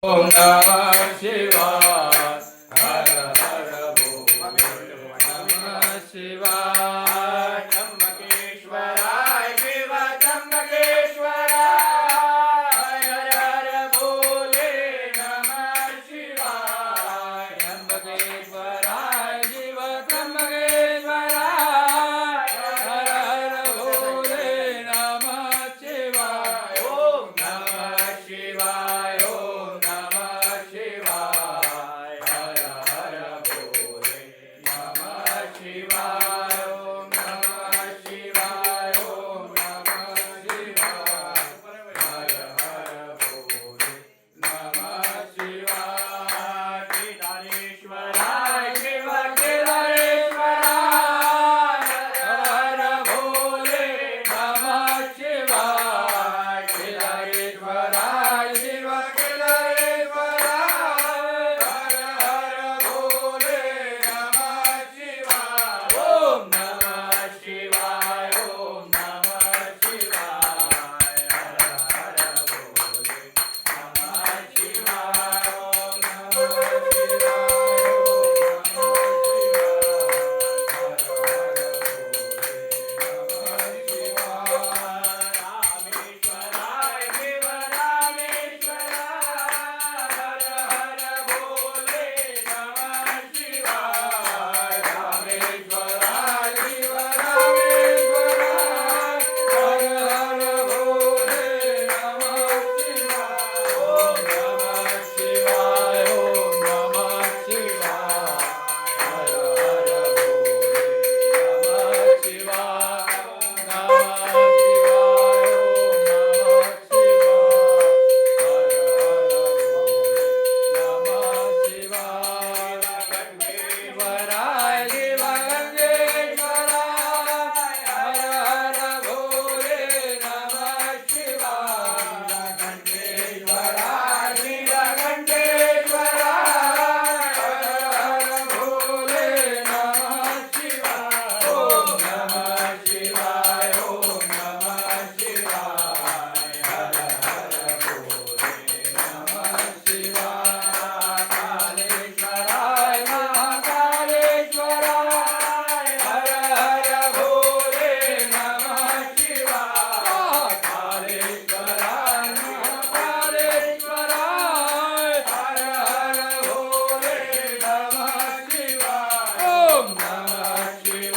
ओम नमः शिवाय हर हर भोले नमः शिवाय त्र्यंबकेश्वराय शिव त्र्यंबकेश्वराय हर हर भोले नमः शिवाय त्र्यंबकेश्वराय शिव त्र्यंबकेश्वराय हर हर भोले नमः शिवाय ओम नमः शिवाय ओम नमः शिवाय हर हर भोले नमः शिवाय ओम नमः शिवाय ओम नमः शिवाय हर हर भोले नमः शिवाय केदारेश्वराय शिव केदारेश्वराय हर हर भोले नमः शिवाय केदारेश्वराय शिव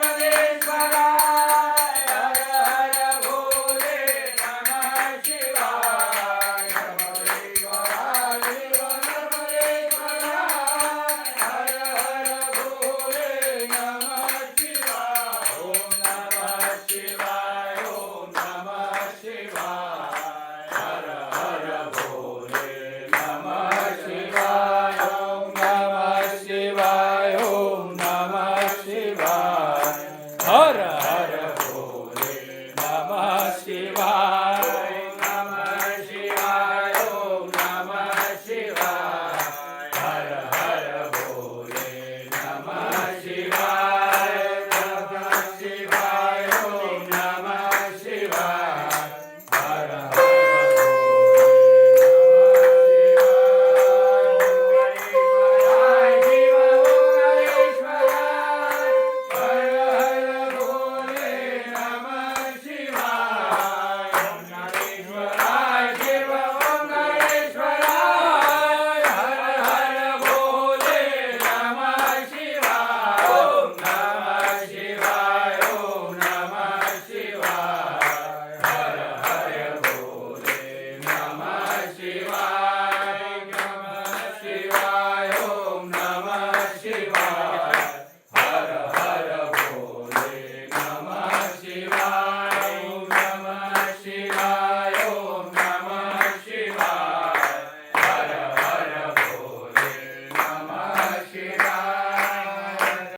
केदारेश्वराय हर हर भोले नमः शिवाय ओम नमः शिवाय ओम नमः शिवाय हर हर भोले नमः शिवाय ओम नमः हर